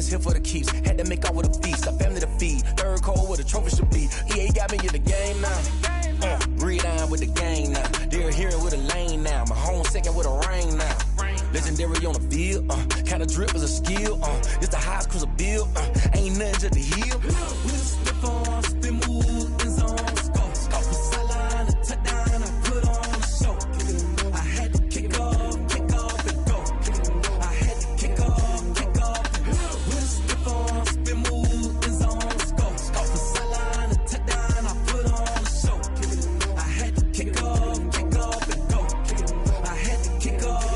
it's here for the keeps. Had to make out with a feast, a family to feed. Third cold where the trophy should be. EA got me in the game now. Read on with the game now. They're hearing with a lane now. My home second with a rain now. Legendary on the field, kinda drip is a skill, it's the highest cruiser bill, ain't nothing just to heal. We step on, spin move, in zone, scope. Sideline, a touchdown, I put on a show. I had to kick off and go. I had to kick off and go. We step on, spin move, in zone, scope. Sideline, a touchdown, I put on a show. I had to kick off and go. I had to kick off.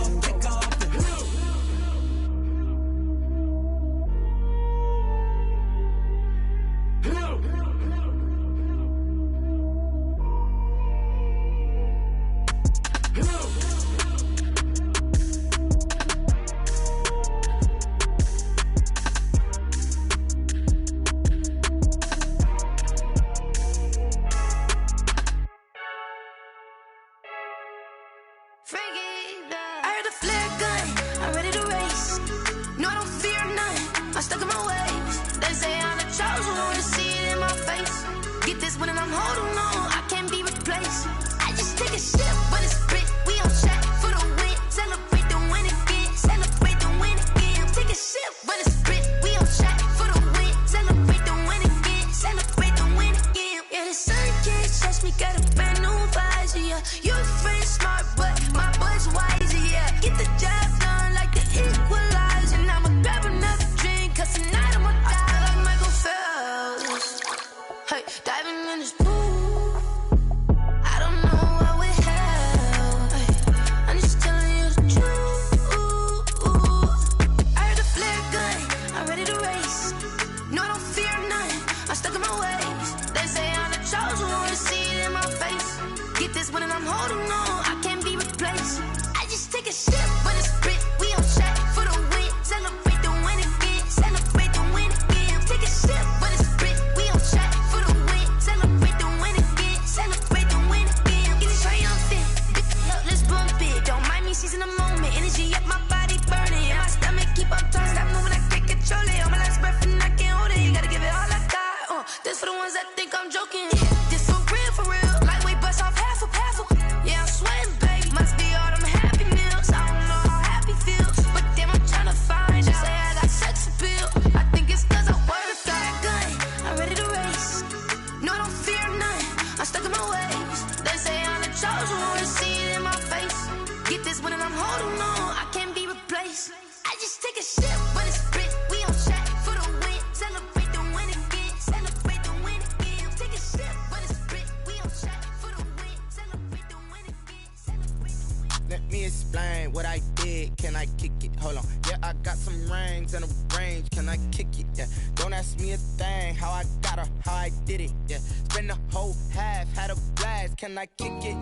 Can I kick it?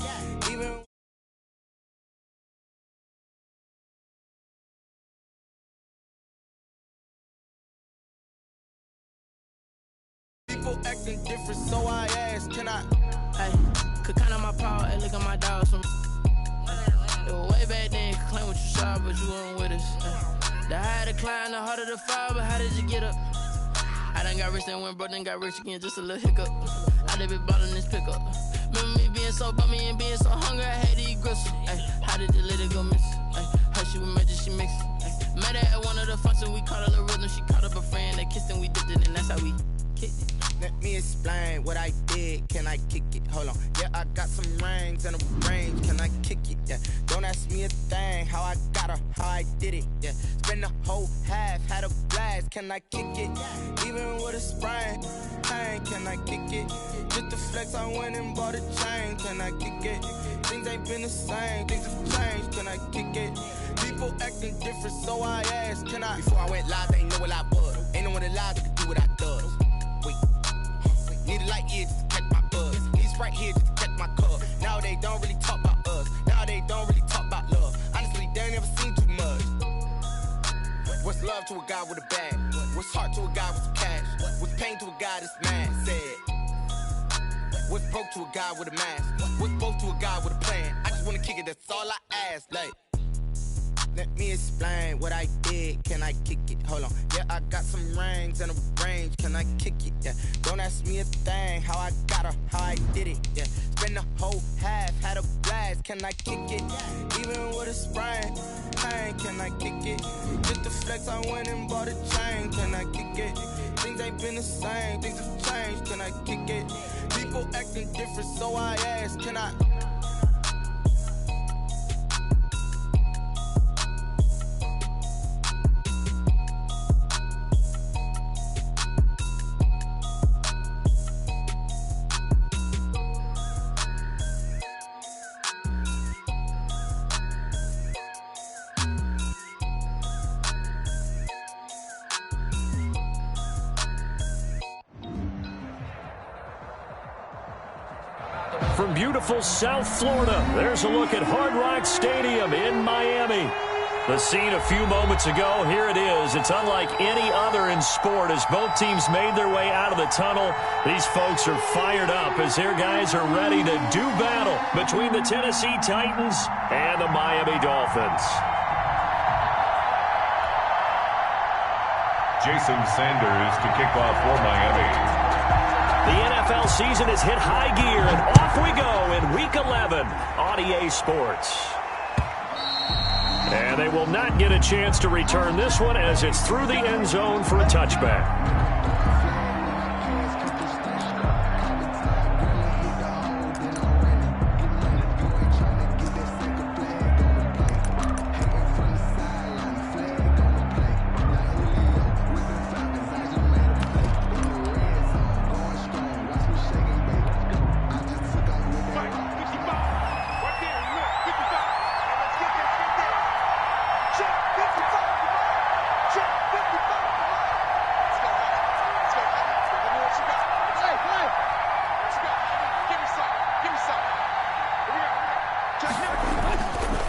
Even people acting different, so I asked, can I? Hey, could count on my power, hey, look at my dogs. It was way back then, could claim what you saw, but you weren't with us. The higher the climb, the harder the fall, but how did you get up? I done got rich and went broke, then got rich again, just a little hiccup. I done been ballin' this pickup. Remember me being so bummy and being so hungry, I had to eat gristle. Ay, how did you let it go miss? Ay, her she was magic, she mixed. Met her at one of the functions, we caught a little rhythm. She caught up a friend, they kissed and we dipped it, and that's how we kicked it. Let me explain what I did, can I kick it? Hold on, yeah, I got some rings and a range, can I kick it? Yeah, don't ask me a thing, how I got her, how I did it. Yeah, spend the whole half, had a blast, can I kick it? Even with a sprain, pain, can I kick it? Just the flex, I went and bought a chain, can I kick it? Things ain't been the same, things have changed, can I kick it? People acting different, so I asked, can I? Before I went live, they ain't know what I was. Ain't no one alive that could do what I does. Wait, need a light here just to catch my buzz. He's right here just to catch my cup. Now they don't really talk about us. Now they don't really talk about love. Honestly, they ain't never seen too much. What's love to a guy with a bag? What's heart to a guy with some cash? What's pain to a guy that's mad? Said. What's broke to a guy with a mask? What's both to a guy with a plan? I just wanna kick it, that's all I ask. Like, Let me explain what I did. Can I kick it? Hold on. Yeah, I got some rings and a range. Can I kick it? Yeah. Don't ask me a thing. How I got her, how I did it. Yeah. Spend the whole half, had a blast. Can I kick it? Even with a sprain. Pain, can I kick it? Just the flex, I went and bought a chain. Can I kick it? Things ain't been the same. Things have changed. Can I kick it? People acting different, so I ask. Can I? From beautiful South Florida, there's a look at Hard Rock Stadium in Miami. The scene a few moments ago, here it is. It's unlike any other in sport as both teams made their way out of the tunnel. These folks are fired up as their guys are ready to do battle between the Tennessee Titans and the Miami Dolphins. Jason Sanders to kick off for Miami. The NFL season has hit high gear, and off we go in Week 11 on EA Sports. And they will not get a chance to return this one as it's through the end zone for a touchback.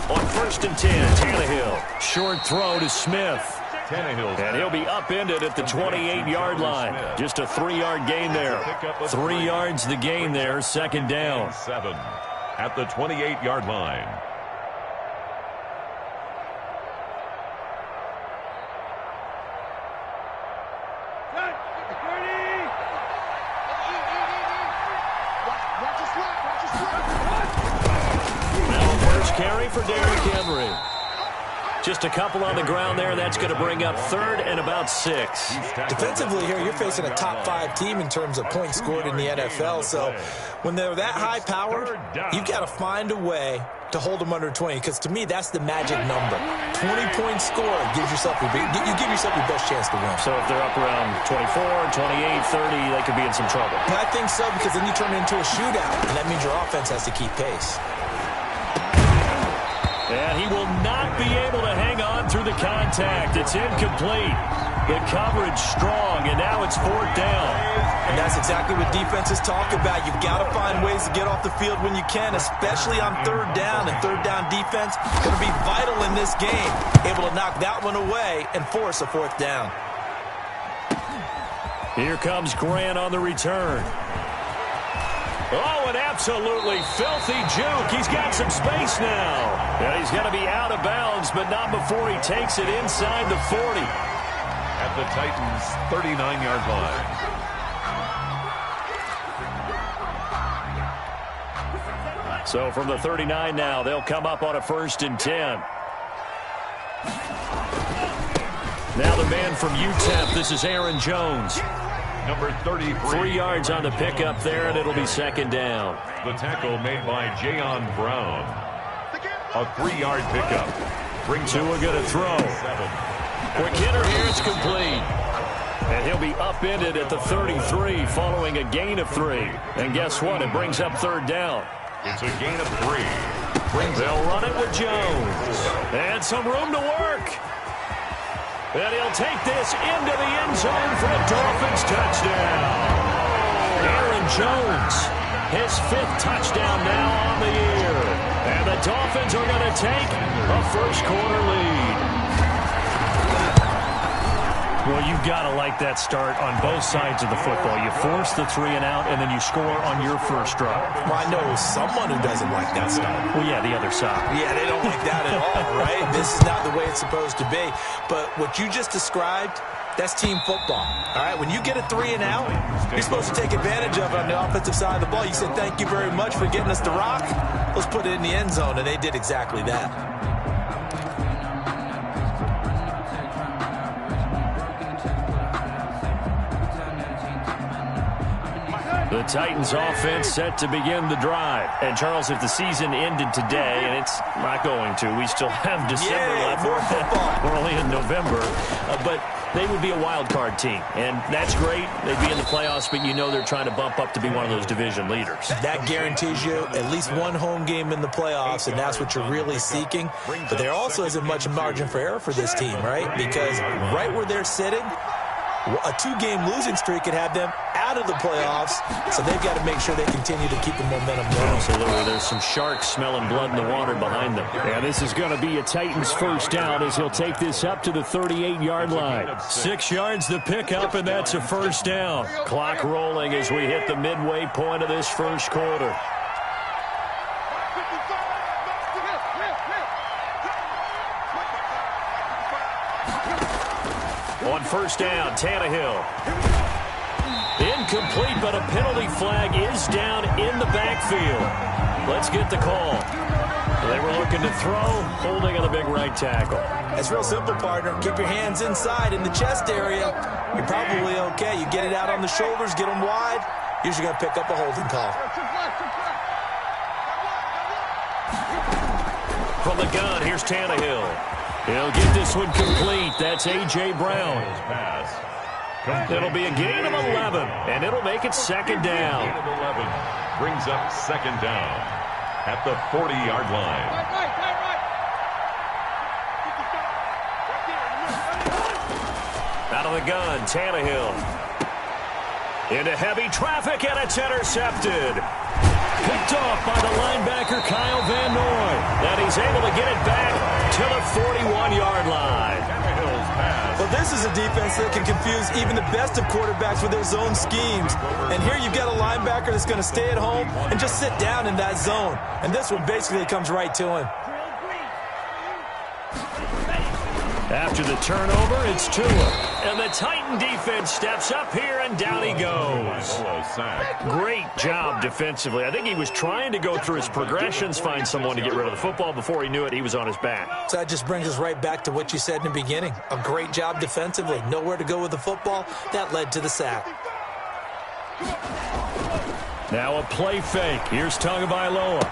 On 1st and 10, Tannehill. Short throw to Smith. And he'll be upended at the 28-yard line. Just a 3-yard gain there. 3 yards the gain there, second down. 7 at the 28-yard line. Carry for Derrick Henry. Just a couple on the ground there. That's going to bring up 3rd and about 6. Defensively here, you're facing a top 5 team in terms of points scored in the NFL. So when they're that high powered, you've got to find a way to hold them under 20. Because to me, that's the magic number. 20-point score gives yourself you give yourself your best chance to win. So if they're up around 24, 28, 30, they could be in some trouble. And I think so, because then you turn it into a shootout, and that means your offense has to keep pace. And he will not be able to hang on through the contact. It's incomplete. The coverage strong, and now it's 4th down. And that's exactly what defenses talk about. You've got to find ways to get off the field when you can, especially on 3rd down. And 3rd down defense going to be vital in this game. Able to knock that one away and force a 4th down. Here comes Grant on the return. Oh, an absolutely filthy juke. He's got some space now. And he's going to be out of bounds, but not before he takes it inside the 40. At the Titans' 39-yard line. So from the 39 now, they'll come up on a 1st and 10. Now the man from UTEP, this is Aaron Jones. Number 33. 3 yards on the pickup there, and it'll be 2nd down. The tackle made by Jayon Brown. A 3-yard pickup. Tua going to throw. Quick hitter here, it's complete. And he'll be upended at the 33 following a gain of 3. And guess what? It brings up 3rd down. It's a gain of 3. They'll run it with Jones. And some room to work. And he'll take this into the end zone for a Dolphins touchdown. Aaron Jones, his 5th touchdown now on the year. And the Dolphins are going to take a 1st quarter lead. Well, you've got to like that start on both sides of the football. You force the 3 and out, and then you score on your first drive. Well, I know someone who doesn't like that start. Well, yeah, the other side. Yeah, they don't like that at all, right? This is not the way it's supposed to be. But what you just described, that's team football. All right, when you get a 3 and out, you're supposed to take advantage of it on the offensive side of the ball. You said, thank you very much for getting us the rock. Let's put it in the end zone, and they did exactly that. The Titans offense set to begin the drive. And, Charles, if the season ended today, and it's not going to, we still have December left. More football. We're only in November. But they would be a wild card team. And that's great. They'd be in the playoffs, but you know they're trying to bump up to be one of those division leaders. That guarantees you at least one home game in the playoffs, and that's what you're really seeking. But there also isn't much margin for error for this team, right? Because right where they're sitting, a 2-game losing streak could have them out of the playoffs, so they've got to make sure they continue to keep the momentum going. Absolutely. There's some sharks smelling blood in the water behind them. And this is going to be a Titans first down as he'll take this up to the 38-yard line. 6 yards the pickup, and that's a first down. Clock rolling as we hit the midway point of this first quarter. On first down, Tannehill. Incomplete, but a penalty flag is down in the backfield. Let's get the call. They were looking to throw, holding on the big right tackle. It's real simple, partner. Keep your hands inside in the chest area. You're probably okay. You get it out on the shoulders, get them wide. Usually going to pick up a holding call. From the gun, here's Tannehill. He'll get this one complete. That's A.J. Brown. It'll be a gain of 11, and it'll make it second down. Gain of 11 brings up second down at the 40-yard line. Out of the gun, Tannehill. Into heavy traffic, and it's intercepted. Picked off by the linebacker, Kyle Van Noy. And he's able to get it back to the 41-yard line. Well, this is a defense that can confuse even the best of quarterbacks with their zone schemes. And here you've got a linebacker that's going to stay at home and just sit down in that zone. And this one basically comes right to him. After the turnover, it's Tua. And the Titan defense steps up here, and down he goes. Great job defensively. I think he was trying to go through his progressions, find someone to get rid of the football. Before he knew it, he was on his back. So that just brings us right back to what you said in the beginning. A great job defensively. Nowhere to go with the football. That led to the sack. Now a play fake. Here's Tagovailoa.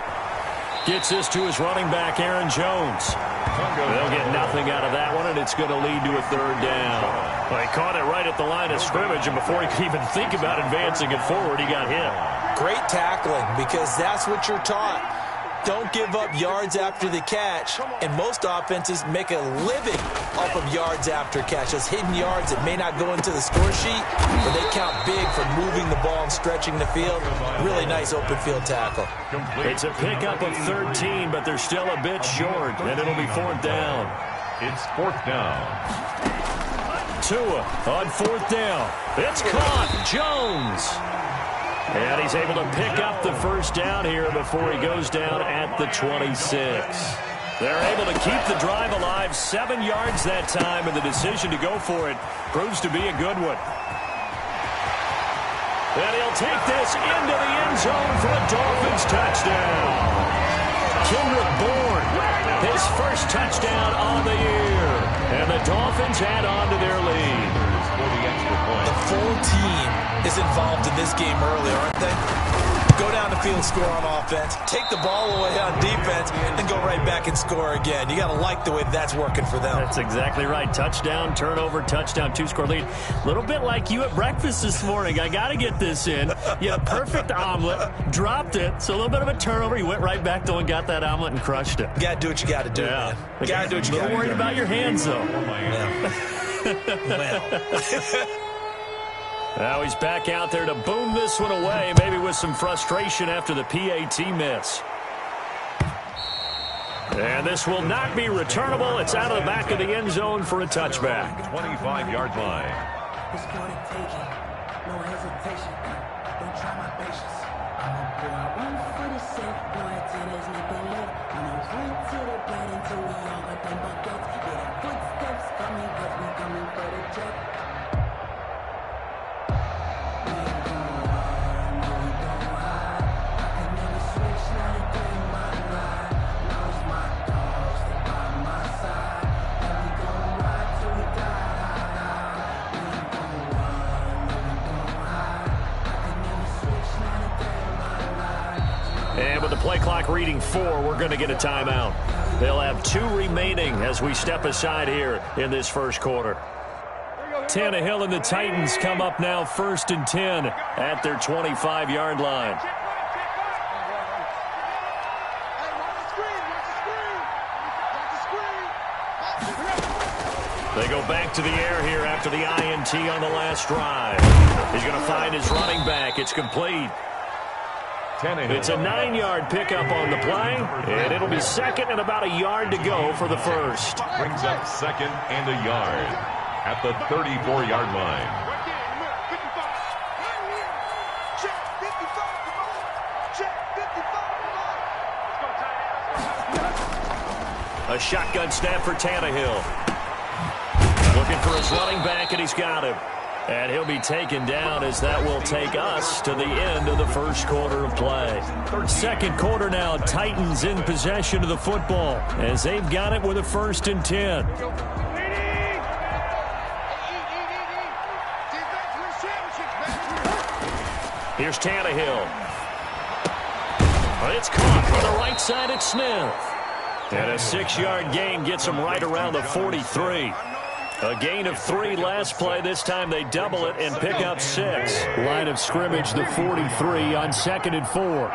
Gets this to his running back, Aaron Jones. They'll get nothing out of that one, and it's going to lead to a third down. Well, he caught it right at the line of scrimmage, and before he could even think about advancing it forward, he got hit. Great tackling, because that's what you're taught. Don't give up yards after the catch, and most offenses make a living off of yards after catch. Those hidden yards that may not go into the score sheet, but they count big for moving the ball and stretching the field. Really nice open field tackle. It's a pickup of 13, but they're still a bit short, and it'll be fourth down. It's fourth down. Tua on fourth down. It's caught. Jones. And he's able to pick up the first down here before he goes down at the 26. They're able to keep the drive alive, 7 yards that time, and the decision to go for it proves to be a good one. And he'll take this into the end zone for a Dolphins touchdown. Kendrick Bourne, his first touchdown on the year. And the Dolphins add on to their lead. The full team is involved in this game early, aren't they? Go down the field, score on offense, take the ball away on defense, and then go right back and score again. You got to like the way that's working for them. That's exactly right. Touchdown, turnover, touchdown, 2-score lead. A little bit like you at breakfast this morning. I got to get this in. You had a perfect omelet, dropped it, so a little bit of a turnover. You went right back, though, and got that omelet and crushed it. You got to do what you got to do, man. You got to do what you got to do. Worried about your hands, though. Well. Now he's back out there to boom this one away, maybe with some frustration after the PAT miss. And this will not be returnable. It's out of the back of the end zone for a touchback. 25-yard line. It's for the taking. No hesitation. Don't try my patience. I'm a boy. One for the set. Boy, tennis, nothing left. I'm a run to the bread until we all got them buckets. Yeah, the footsteps coming, cause we coming for the jet. We ain't gon' run, no, we gon' hide. I can never switch, not a thing in my life. Now it's my dogs, they by my side. And we gon' ride till we die. And with the play clock reading 4, we're going to get a timeout. They'll have 2 remaining as we step aside here in this first quarter. Tannehill and the Titans come up now 1st and 10 at their 25-yard line. They go back to the air here after the INT on the last drive. He's going to find his running back. It's complete. It's a 9-yard pickup on the play, and it'll be 2nd and about a yard to go for the first. Brings up 2nd and a yard at the 34-yard line. A shotgun snap for Tannehill. Looking for his running back, and he's got him. And he'll be taken down as that will take us to the end of the first quarter of play. Second quarter now, Titans in possession of the football as they've got it with a 1st and 10. Here's Tannehill. It's caught on the right side at Smith. And a 6-yard gain gets him right around the 43. A gain of 3 last play. This time they double it and pick up 6. Line of scrimmage, the 43 on 2nd and 4.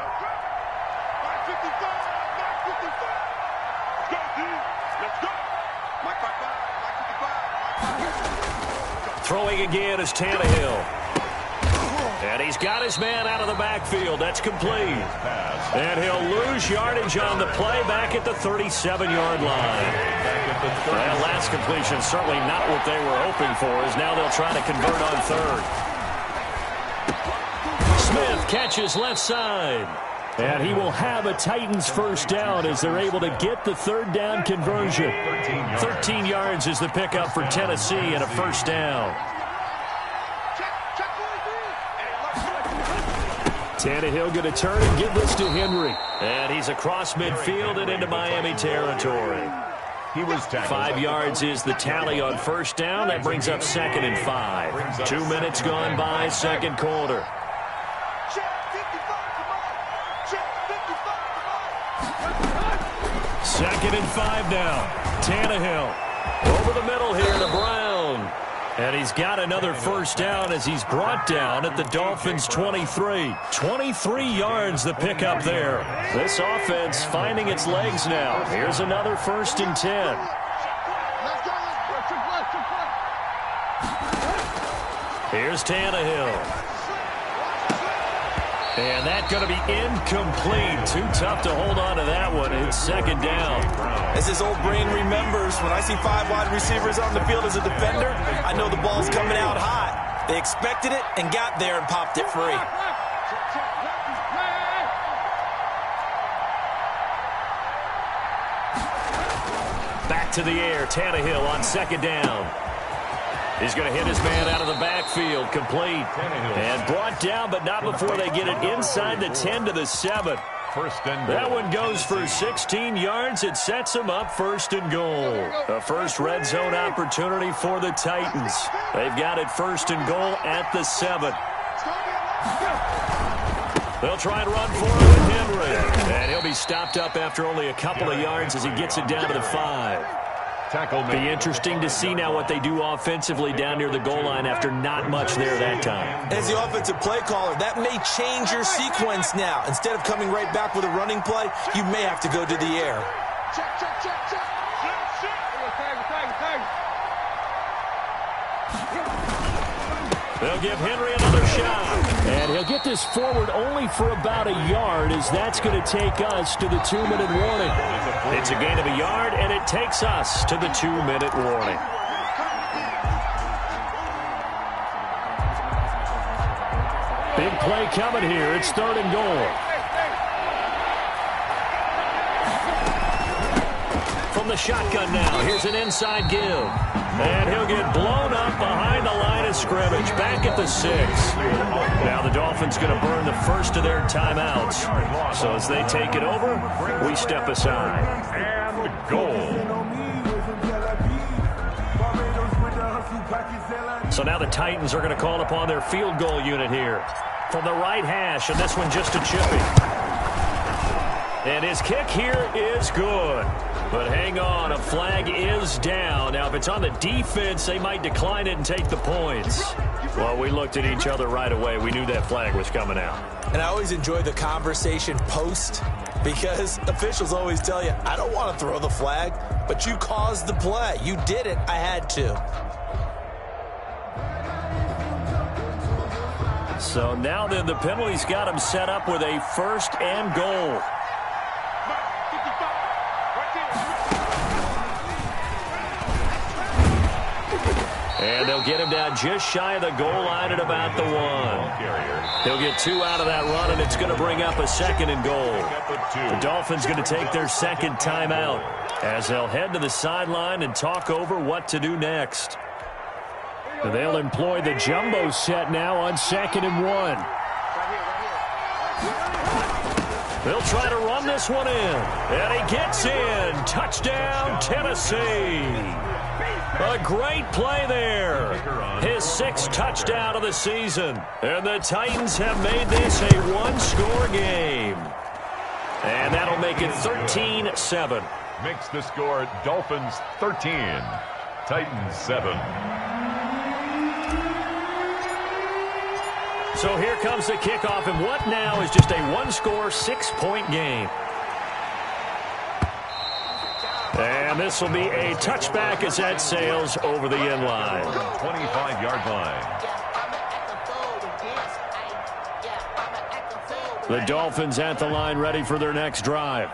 Throwing again is Tannehill. And he's got his man out of the backfield. That's complete. And he'll lose yardage on the play back at the 37-yard line. That last completion certainly not what they were hoping for, as now they'll try to convert on 3rd. Smith catches left side. And he will have a Titans first down as they're able to get the 3rd down conversion. 13 yards is the pickup for Tennessee and a first down. Tannehill going to turn and give this to Henry. And he's across midfield and into Miami territory. He was tackled. 5 yards is the tally on first down. That brings up 2nd and 5. 2 minutes gone by, second quarter. Second and 5 now. Tannehill over the middle here to Brown. And he's got another first down as he's brought down at the Dolphins' 23. 23 yards the pickup there. This offense finding its legs now. Here's another 1st and 10. Here's Tannehill. And that's going to be incomplete. Too tough to hold on to that one. It's 2nd down. As his old brain remembers, when I see 5 wide receivers on the field as a defender, I know the ball's coming out high. They expected it and got there and popped it free. Back to the air. Tannehill on 2nd down. He's going to hit his man out of the backfield. Complete. And brought down, but not before they get it inside the 10 to the 7. That one goes for 16 yards. It sets them up 1st and goal. The first red zone opportunity for the Titans. They've got it 1st and goal at the 7. They'll try and run for it with Henry. And he'll be stopped up after only a couple of yards as he gets it down to the 5. Be interesting to see now what they do offensively down near the goal line after not much there that time. As the offensive play caller, that may change your sequence now. Instead of coming right back with a running play, you may have to go to the air. They'll give Henry another shot. And he'll get this forward only for about a yard, as that's going to take us to the 2-minute warning. It's a gain of a yard, and it takes us to the 2-minute warning. Big play coming here. It's 3rd and goal. From the shotgun now, here's an inside give. And he'll get blown up behind the line of scrimmage, back at the 6. Now the Dolphins going to burn the first of their timeouts. So as they take it over, we step aside. And goal. So now the Titans are going to call upon their field goal unit here. From the right hash, and this one just a chippy. And his kick here is good. But hang on, a flag is down. Now, if it's on the defense, they might decline it and take the points. Well, we looked at each other right away. We knew that flag was coming out. And I always enjoy the conversation post, because officials always tell you, I don't want to throw the flag, but you caused the play. You did it. I had to. So now then, the penalty's got him set up with a 1st and goal. And they'll get him down just shy of the goal line at about the 1. He'll get 2 out of that run, and it's going to bring up a 2nd and goal. The Dolphins going to take their 2nd timeout as they'll head to the sideline and talk over what to do next. And they'll employ the jumbo set now on 2nd and 1. They'll try to run this one in. And he gets in. Touchdown, Tennessee. A great play there. His 6th touchdown of the season. And the Titans have made this a 1-score game. And that'll make it 13-7. Makes the score Dolphins 13, Titans 7. So here comes the kickoff, and what now is just a 1-score, 6-point game. And this will be a touchback as that sails over the end line. 25-yard line. The Dolphins at the line, ready for their next drive.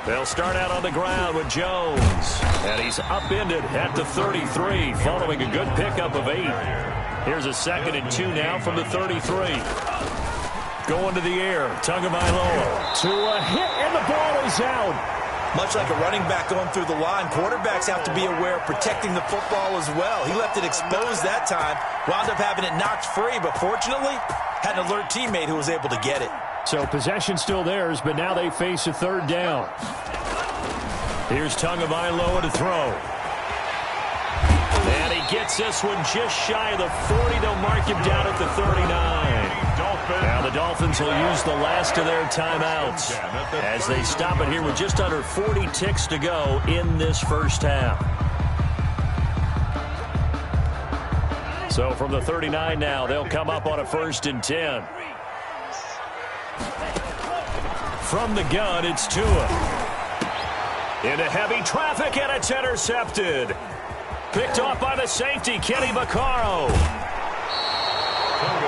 They'll start out on the ground with Jones. And he's upended at the 33, following a good pickup of 8. Here's a 2nd and 2 now from the 33. Going to the air, Tagovailoa to a hit, and the ball is out. Much like a running back going through the line, quarterbacks have to be aware of protecting the football as well. He left it exposed that time, wound up having it knocked free, but fortunately, had an alert teammate who was able to get it. So possession still theirs, but now they face a 3rd down. Here's Tagovailoa to throw. And he gets this one just shy of the 40. They'll mark him down at the 39. Now the Dolphins will use the last of their timeouts as they stop it here with just under 40 ticks to go in this first half. So from the 39 now, they'll come up on a 1st and 10. From the gun, it's Tua. Into heavy traffic, and it's intercepted. Picked off by the safety, Kenny Vaccaro.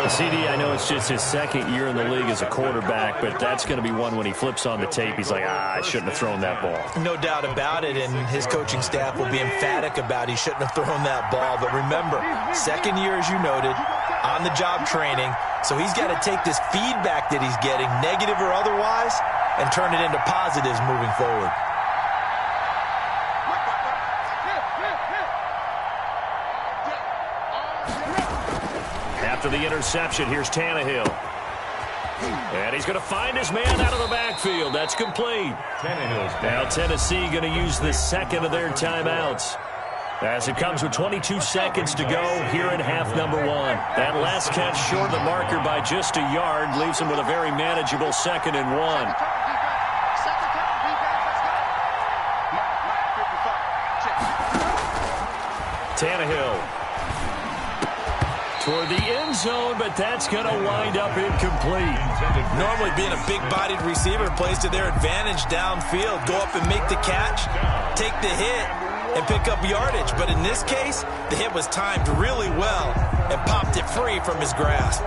CD, I know it's just his 2nd year in the league as a quarterback, but that's going to be one when he flips on the tape. He's like, I shouldn't have thrown that ball. No doubt about it, and his coaching staff will be emphatic about he shouldn't have thrown that ball. But remember, 2nd year, as you noted, on-the-job training, so he's got to take this feedback that he's getting, negative or otherwise, and turn it into positives moving forward. After the interception, here's Tannehill. And he's going to find his man out of the backfield. That's complete. Now Tennessee going to use the 2nd of their timeouts, as it comes with 22 seconds to go here in half number 1. That last catch short of the marker by just a yard leaves him with a very manageable 2nd and 1. Tannehill toward the end zone, but that's going to wind up incomplete. Normally being a big-bodied receiver plays to their advantage downfield. Go up and make the catch, take the hit, and pick up yardage. But in this case, the hit was timed really well and popped it free from his grasp.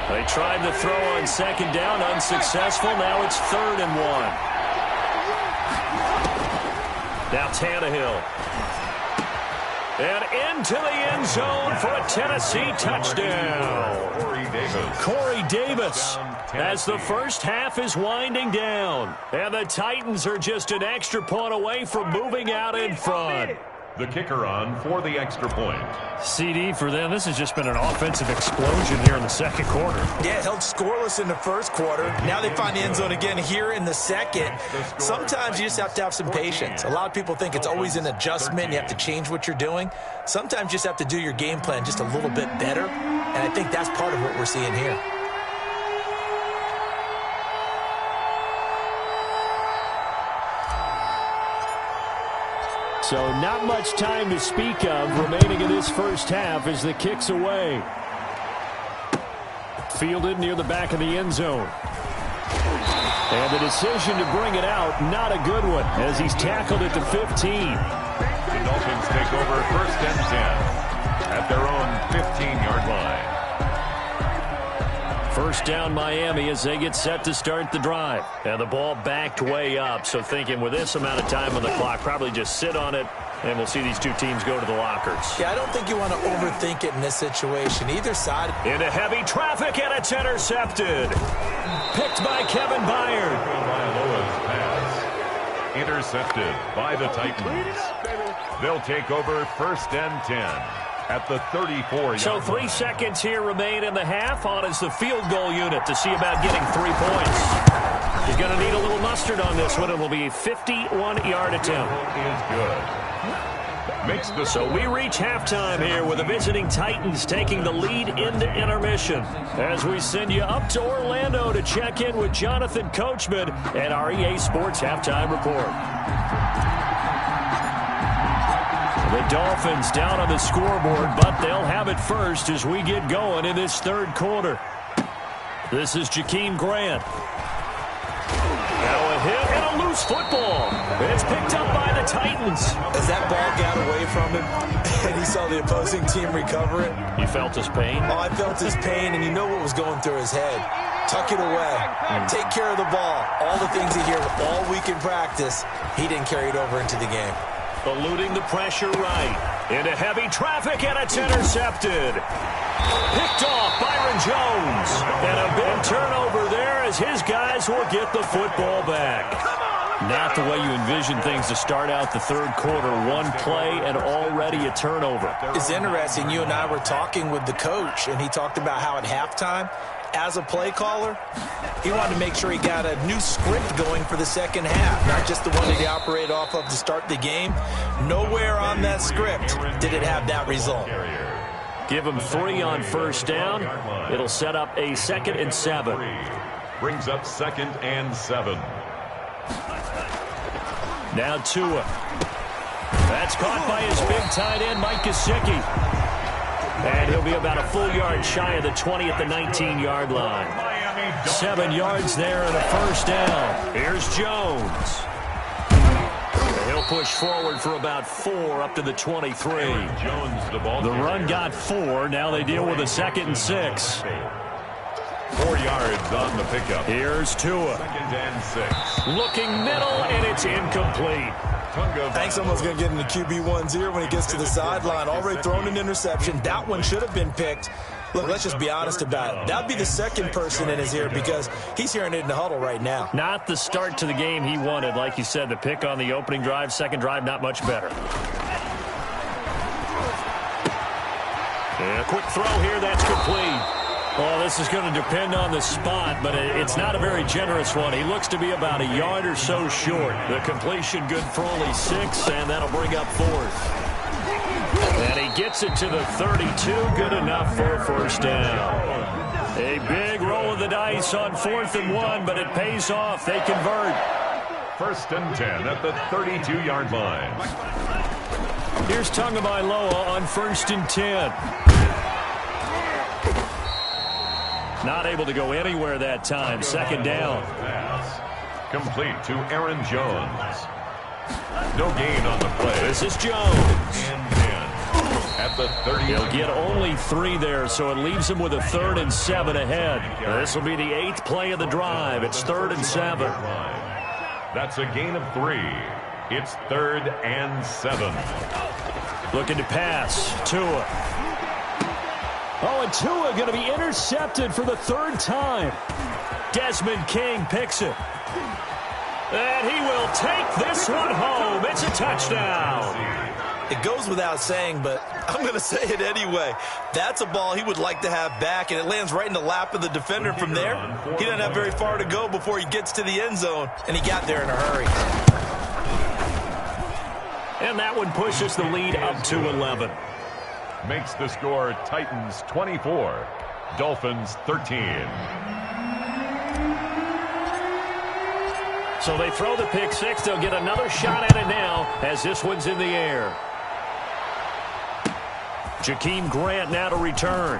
They tried to throw on second down, unsuccessful. Now it's 3rd and 1. Now Tannehill. And into the end zone for a Tennessee touchdown. Corey Davis as the first half is winding down. And the Titans are just an extra point away from moving out in front. The kicker on for the extra point. CD for them. This has just been an offensive explosion here in the second quarter. Yeah, held scoreless in the first quarter. Now they find the end zone again here in the second. Sometimes you just have to have some patience. A lot of people think it's always an adjustment. You have to change what you're doing. Sometimes you just have to do your game plan just a little bit better. And I think that's part of what we're seeing here. So not much time to speak of remaining in this first half as the kick's away. Fielded near the back of the end zone. And the decision to bring it out, not a good one, as he's tackled at the 15. The Dolphins take over 1st and 10 at their own 15-yard line. First down Miami as they get set to start the drive. And the ball backed way up, so thinking with this amount of time on the clock, probably just sit on it, and we'll see these two teams go to the lockers. Yeah, I don't think you want to overthink it in this situation. Either side. Into heavy traffic, and it's intercepted. Picked by Kevin Byard. Intercepted by the Titans. They'll take over 1st and 10. At the 34-yard So 3 seconds here remain in the half. On is the field goal unit to see about getting 3 points. He's going to need a little mustard on this one. It will be a 51-yard attempt. So we reach halftime here with the visiting Titans taking the lead into intermission. As we send you up to Orlando to check in with Jonathan Coachman at our EA Sports Halftime Report. The Dolphins down on the scoreboard, but they'll have it first as we get going in this third quarter. This is Jakeem Grant. Now a hit and a loose football. It's picked up by the Titans. As that ball got away from him and he saw the opposing team recover it. You felt his pain? Oh, I felt his pain, and you know what was going through his head. Tuck it away. Take care of the ball. All the things he hear all week in practice, he didn't carry it over into the game. Eluding the pressure right. Into heavy traffic, and it's intercepted. Picked off Byron Jones. And a big turnover there as his guys will get the football back. Not the way you envision things to start out the third quarter. One play and already a turnover. It's interesting. You and I were talking with the coach, and he talked about how at halftime, as a play caller, he wanted to make sure he got a new script going for the second half, not just the one that he operated off of to start the game. Nowhere on that script did it have that result. Give him 3 on first down. It'll set up a 2nd and 7. Brings up 2nd and 7. Now Tua. That's caught by his big tight end, Mike Gesicki. And he'll be about a full yard shy of the 20 at the 19-yard line. 7 yards there and a first down. Here's Jones. He'll push forward for about 4 up to the 23. The run got 4. Now they deal with a 2nd and 6. 4 yards on the pickup. Here's Tua. 2nd and 6. Looking middle, and it's incomplete. I think someone's going to get in the QB1-0 when he gets to the sideline. Already thrown an interception. That one should have been picked. Look, let's just be honest about it. That would be the second person in his ear because he's hearing it in the huddle right now. Not the start to the game he wanted. Like you said, the pick on the opening drive, second drive, not much better. And a quick throw here, that's complete. Well, this is going to depend on the spot, but it's not a very generous one. He looks to be about a yard or so short. The completion good for only 6, and that'll bring up 4th. And he gets it to the 32, good enough for a first down. A big roll of the dice on 4th and 1, but it pays off. They convert. 1st and 10 at the 32-yard line. Here's Tagovailoa on 1st and 10. Not able to go anywhere that time. 2nd down. Pass complete to Aaron Jones. No gain on the play. This is Jones. And 10 at the 30. He'll get only 3 there, so it leaves him with a 3rd and 7 ahead. This will be the 8th play of the drive. It's 3rd and 7. That's a gain of 3. It's 3rd and 7. Looking to pass. Tua. Oh, and Tua going to be intercepted for the 3rd time. Desmond King picks it. And he will take this one home. It's a touchdown. It goes without saying, but I'm going to say it anyway. That's a ball he would like to have back, and it lands right in the lap of the defender from there. He doesn't have very far to go before he gets to the end zone, and he got there in a hurry. And that one pushes the lead up to 11. Makes the score Titans 24, Dolphins 13. So they throw the pick 6. They'll get another shot at it now as this one's in the air. Jakeem Grant now to return.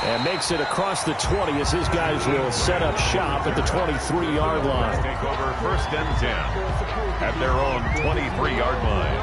And makes it across the 20 as his guys will set up shop at the 23-yard line. Take over 1st and 10 at their own 23-yard line.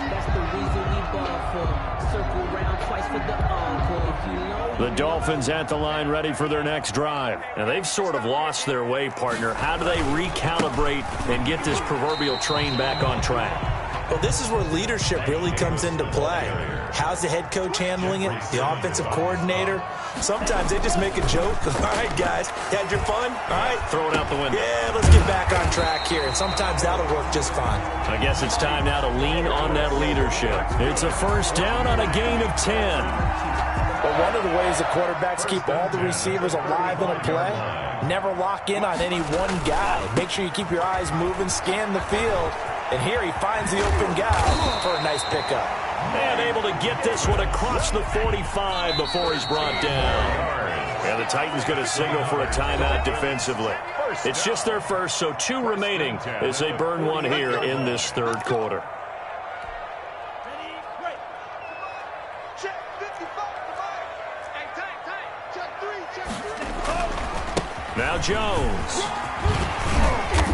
That's the reason we ball for. Circle round twice for the encore. If you know. The Dolphins at the line ready for their next drive. Now they've sort of lost their way, partner. How do they recalibrate and get this proverbial train back on track? Well, this is where leadership really comes into play. How's the head coach handling it? The offensive coordinator? Sometimes they just make a joke. All right, guys, you had your fun? All right. Throw it out the window. Yeah, let's get back on track here. And sometimes that'll work just fine. I guess it's time now to lean on that leadership. It's a 1st down on a gain of 10. But one of the ways the quarterbacks keep all the receivers alive in a play, never lock in on any one guy. Make sure you keep your eyes moving, scan the field. And here he finds the open guy for a nice pickup. And able to get this one across the 45 before he's brought down. And the Titans going to signal for a timeout defensively. It's just their first, so 2 remaining as they burn one here in this 3rd quarter. Now Jones.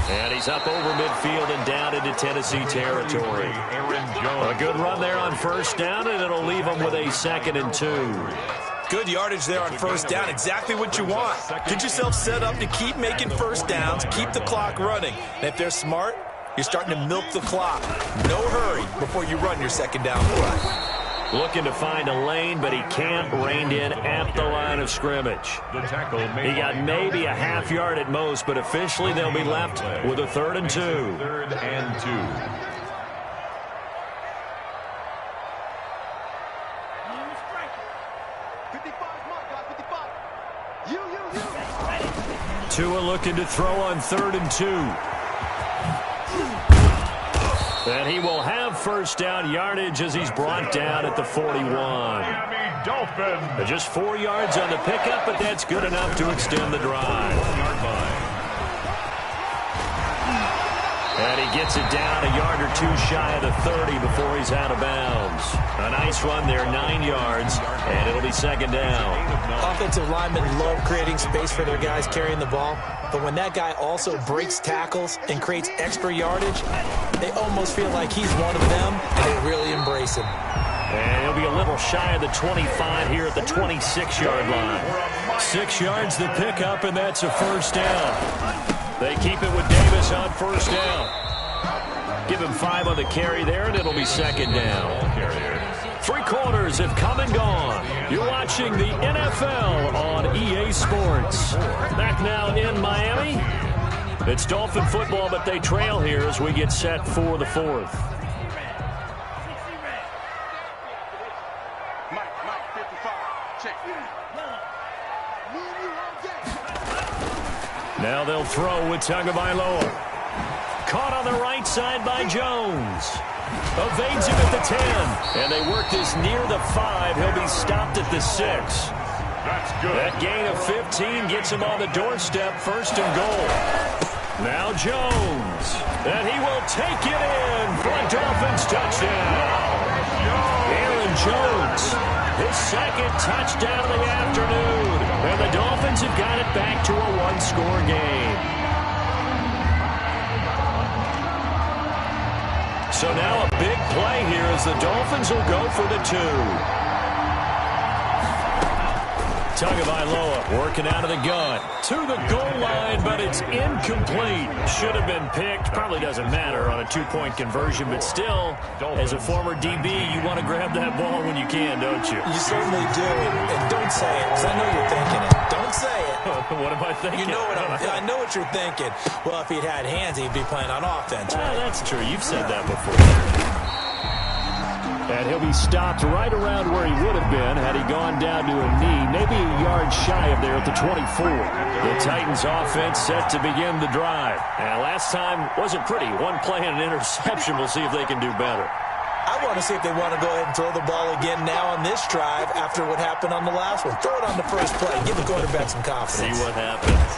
And he's up over midfield and down into Tennessee territory. A good run there on 1st down, and it'll leave him with a 2nd and 2. Good yardage there on 1st down. Exactly what you want. Get yourself set up to keep making 1st downs, keep the clock running. And if they're smart, you're starting to milk the clock. No hurry before you run your 2nd down play. Looking to find a lane, but he can't. Reined in at the line of scrimmage. He got maybe a half yard at most, but officially they'll be left with a 3rd and 2. 3rd and 2. Tua looking to throw on 3rd and 2. And he will have 1st down yardage as he's brought down at the 41. Miami Dolphins. Just 4 yards on the pickup, but that's good enough to extend the drive. And he gets it down a yard or 2 shy of the 30 before he's out of bounds. A nice run there, 9 yards, and it'll be 2nd down. Offensive linemen love creating space for their guys carrying the ball, but when that guy also breaks tackles and creates extra yardage, they almost feel like he's one of them, and they really embrace him. And he'll be a little shy of the 25 here at the 26-yard line. 6 yards the pickup, and that's a 1st down. They keep it with Davis on 1st down. Give him 5 on the carry there, and it'll be 2nd down. 3 quarters have come and gone. You're watching the NFL on EA Sports. Back now in Miami. It's Dolphin football, but they trail here as we get set for the 4th. Now they'll throw with Tagovailoa. Caught on the right side by Jones. Evades him at the 10. And they work this near the 5. He'll be stopped at the 6. That's good. That gain of 15 gets him on the doorstep, 1st and goal. Now Jones, and he will take it in for a Dolphins touchdown. Aaron Jones, his 2nd touchdown of the afternoon. And the Dolphins have got it back to a 1-score game. So now a big play here as the Dolphins will go for the 2. Tagovailoa working out of the gun to the goal line, but it's incomplete. Should have been picked. Probably doesn't matter on a 2-point conversion, but still, as a former DB, you want to grab that ball when you can, don't you? You certainly do, and don't say it, because I know you're thinking it. Don't say it. What am I thinking? You know what I know what you're thinking. Well, if he'd had hands, he'd be playing on offense. Right? That's true. You've said that before. And he'll be stopped right around where he would have been had he gone down to a knee, maybe a yard shy of there at the 24. The Titans offense set to begin the drive. And last time wasn't pretty. 1 play and an interception. We'll see if they can do better. I want to see if they want to go ahead and throw the ball again now on this drive after what happened on the last one. Throw it on the first play. Give the quarterback some confidence. See what happens.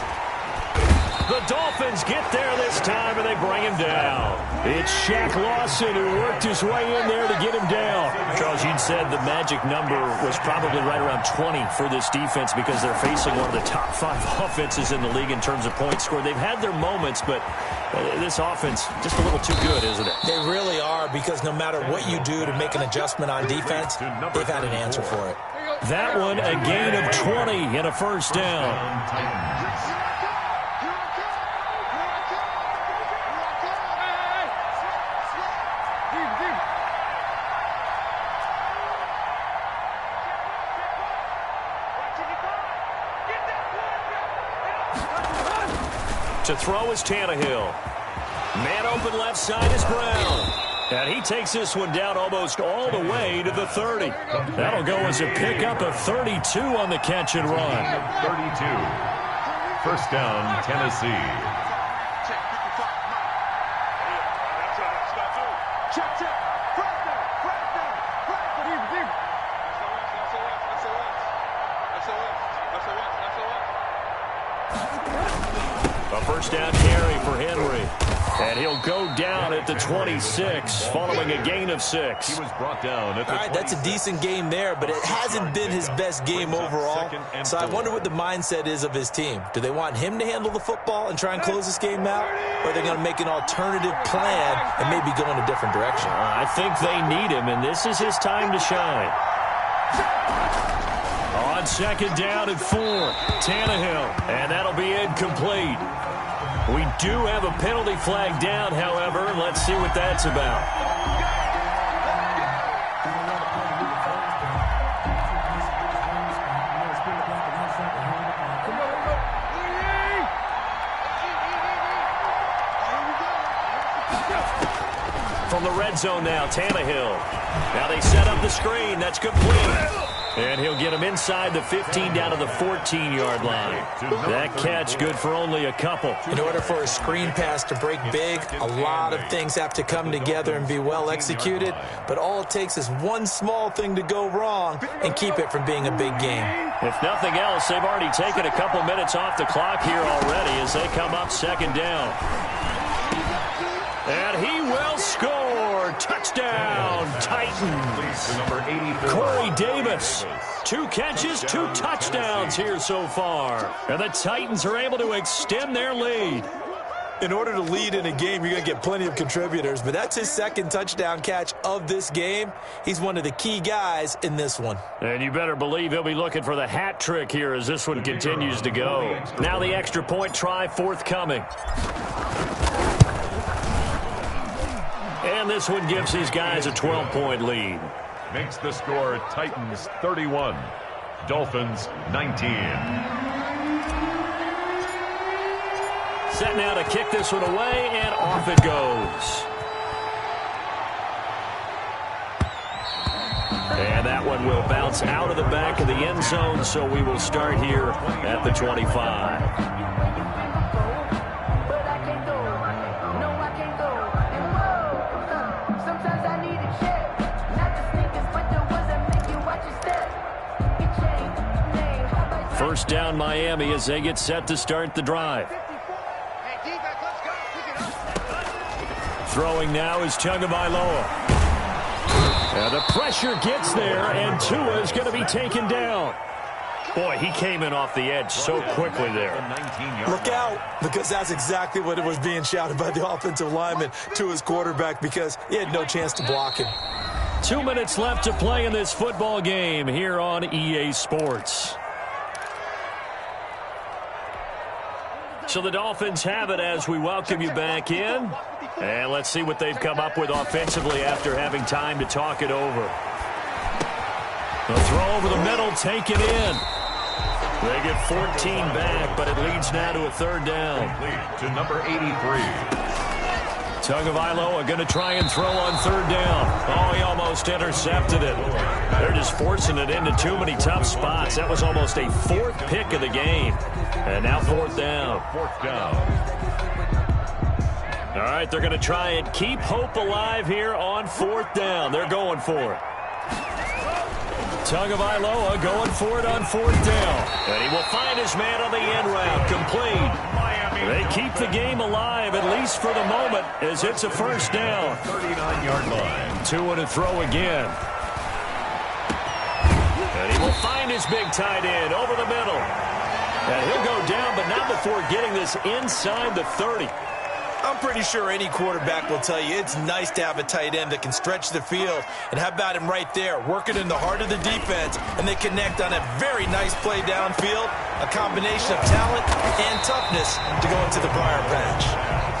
The Dolphins get there this time, and they bring him down. It's Shaq Lawson who worked his way in there to get him down. Charles, you'd said the magic number was probably right around 20 for this defense because they're facing one of the top 5 offenses in the league in terms of points scored. They've had their moments, but this offense just a little too good, isn't it? They really are, because no matter what you do to make an adjustment on defense, they've had an answer for it. That one, a gain of 20 and a 1st down. To throw is Tannehill. Man open left side is Brown. And he takes this one down almost all the way to the 30. That'll go as a pickup of 32 on the catch and run. 32. 1st down, Tennessee. A 1st down carry for Henry. And he'll go down at the 26 following a gain of 6. He was brought down at the 26. All right, that's a decent game there, but it hasn't been his best game overall. So I wonder what the mindset is of his team. Do they want him to handle the football and try and close this game out? Or are they going to make an alternative plan and maybe go in a different direction? I think they need him, and this is his time to shine. On 2nd down and 4, Tannehill, and that'll be incomplete. We do have a penalty flag down, however. Let's see what that's about. From the red zone now, Tannehill. Now they set up the screen. That's complete. And he'll get him inside the 15 down to the 14-yard line. That catch good for only a couple. In order for a screen pass to break big, a lot of things have to come together and be well executed. But all it takes is one small thing to go wrong and keep it from being a big game. If nothing else, they've already taken a couple minutes off the clock here already as they come up 2nd down. And he will score. Touchdown, Titans. Corey Davis. 2 catches, 2 touchdowns here so far. And the Titans are able to extend their lead. In order to lead in a game, you're going to get plenty of contributors, but that's his 2nd touchdown catch of this game. He's one of the key guys in this one. And you better believe he'll be looking for the hat trick here as this one continues to go. Now the extra point try forthcoming. And this one gives his guys a 12-point lead. Makes the score Titans 31, Dolphins 19. Set now to kick this one away, and off it goes. And that one will bounce out of the back of the end zone, so we will start here at the 25. First down Miami as they get set to start the drive. Throwing now is Tagovailoa. And the pressure gets there, and Tua is going to be taken down. Boy, he came in off the edge so quickly there. Look out, because that's exactly what it was being shouted by the offensive lineman to his quarterback, because he had no chance to block him. 2 minutes left to play in this football game here on EA Sports. So the Dolphins have it as we welcome you back in. And let's see what they've come up with offensively after having time to talk it over. The throw over the middle, taken in. They get 14 back, but it leads now to a third down. Complete to number 83. Tagovailoa going to try and throw on third down. Oh, he almost intercepted it. They're just forcing it into too many tough spots. That was almost a fourth pick of the game. And now fourth down. Fourth down. All right, they're going to try and keep hope alive here on fourth down. They're going for it. Tagovailoa going for it on fourth down. And he will find his man on the end route. Complete. They keep the game alive, at least for the moment, as it's a first down. 39-yard line. Tua to throw again. And he will find his big tight end over the middle. And he'll go down, but not before getting this inside the 30. I'm pretty sure any quarterback will tell you it's nice to have a tight end that can stretch the field. And how about him right there, working in the heart of the defense, and they connect on a very nice play downfield, a combination of talent and toughness to go into the briar patch.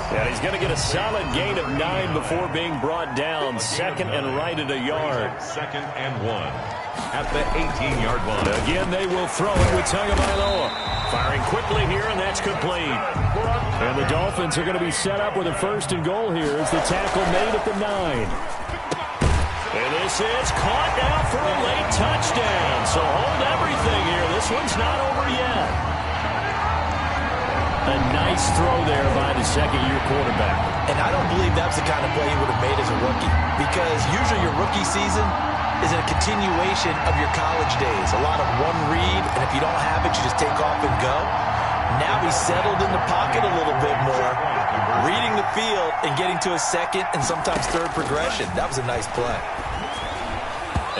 Yeah, he's going to get a solid gain of 9 before being brought down. Second and right at a yard. Second and 1 at the 18-yard line. Again, they will throw it with Tagovailoa. Firing quickly here, and that's complete. And the Dolphins are going to be set up with a first and goal here as the tackle made at the 9. And this is caught now for a late touchdown. So hold everything here. This one's not over yet. A nice throw there by the second-year quarterback. And I don't believe that's the kind of play he would have made as a rookie, because usually your rookie season is a continuation of your college days. A lot of one read, and if you don't have it, you just take off and go. Now he's settled in the pocket a little bit more, reading the field and getting to a second and sometimes third progression. That was a nice play.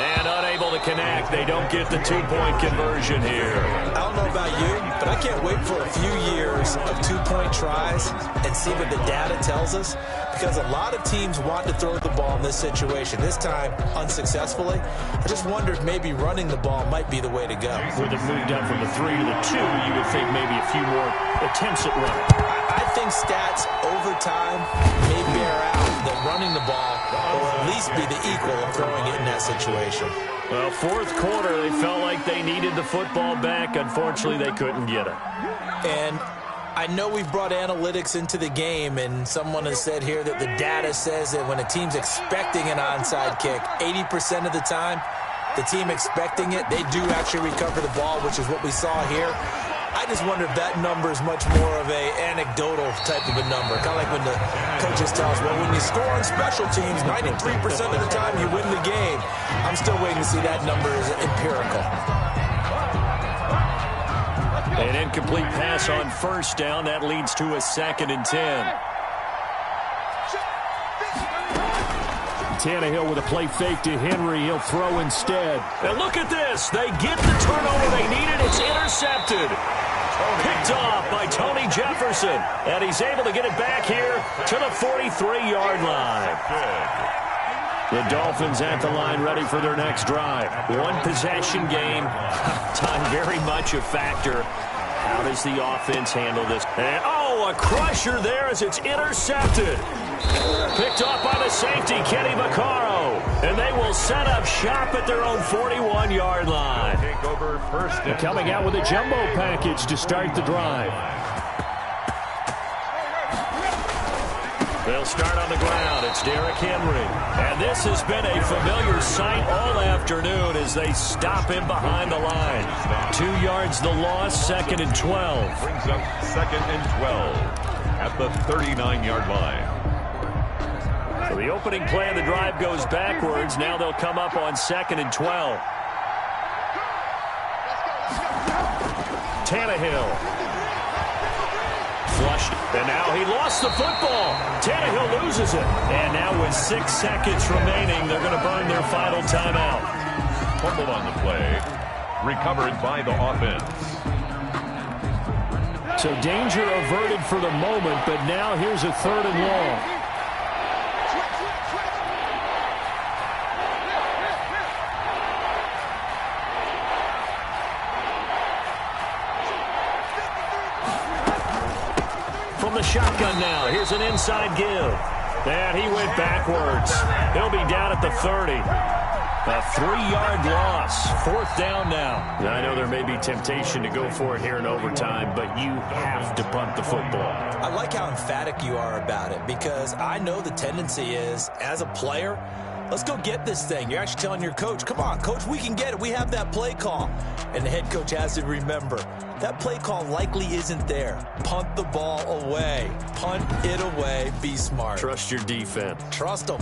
And unable to connect. They don't get the two-point conversion here. I don't know about you, but I can't wait for a few years of two-point tries and see what the data tells us, because a lot of teams want to throw the ball in this situation. This time, unsuccessfully. I just wonder if maybe running the ball might be the way to go. With it moved up from the 3 to the 2, you would think maybe a few more attempts at running. I think stats over time may bear out that running the ball will at least be the equal of throwing it in that situation. Well, fourth quarter, they felt like they needed the football back. Unfortunately, they couldn't get it. And I know we've brought analytics into the game, and someone has said here that the data says that when a team's expecting an onside kick, 80% of the time, the team expecting it, they do actually recover the ball, which is what we saw here. I just wonder if that number is much more of a anecdotal type of a number. Kind of like when the coaches tell us, well, when you score on special teams, 93% of the time you win the game. I'm still waiting to see that number is empirical. An incomplete pass on first down. That leads to a 2nd and 10. Tannehill with a play fake to Henry. He'll throw instead. And look at this. They get the turnover they needed. It's intercepted. Picked off by Tony Jefferson. And he's able to get it back here to the 43-yard line. The Dolphins at the line ready for their next drive. One possession game. Time very much a factor. How does the offense handle this? And, oh, a crusher there as it's intercepted. Picked off by the safety, Kenny Vaccaro. And they will set up shop at their own 41-yard line. Take over first. They're coming out with a jumbo package to start the drive. They'll start on the ground. It's Derrick Henry. And this has been a familiar sight all afternoon as they stop him behind the line. 2 yards the loss, 2nd and 12. Brings up 2nd and 12 at the 39-yard line. So the opening play of the drive goes backwards. Now they'll come up on 2nd and 12. Tannehill. Flushed, and now he lost the football. Tannehill loses it. And now with 6 seconds remaining, they're going to burn their final timeout. Fumbled on the play. Recovered by the offense. So danger averted for the moment, but now here's a 3rd and long. From the shotgun now, here's an inside give. And he went backwards. He'll be down at the 30. A 3-yard loss. 4th down now. I know there may be temptation to go for it here in overtime, but you have to punt the football. I like how emphatic you are about it, because I know the tendency is, as a player, let's go get this thing. You're actually telling your coach, come on, coach, we can get it. We have that play call. And the head coach has to remember, that play call likely isn't there. Punt the ball away. Punt it away. Be smart. Trust your defense. Trust them.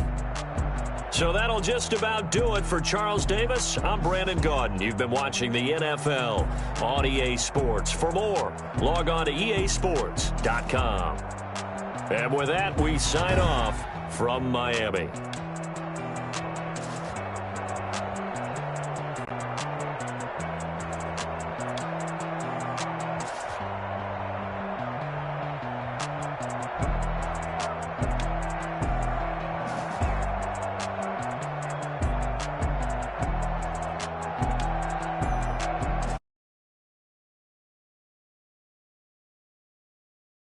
So that'll just about do it for Charles Davis. I'm Brandon Gaudin. You've been watching the NFL on EA Sports. For more, log on to easports.com. And with that, we sign off from Miami.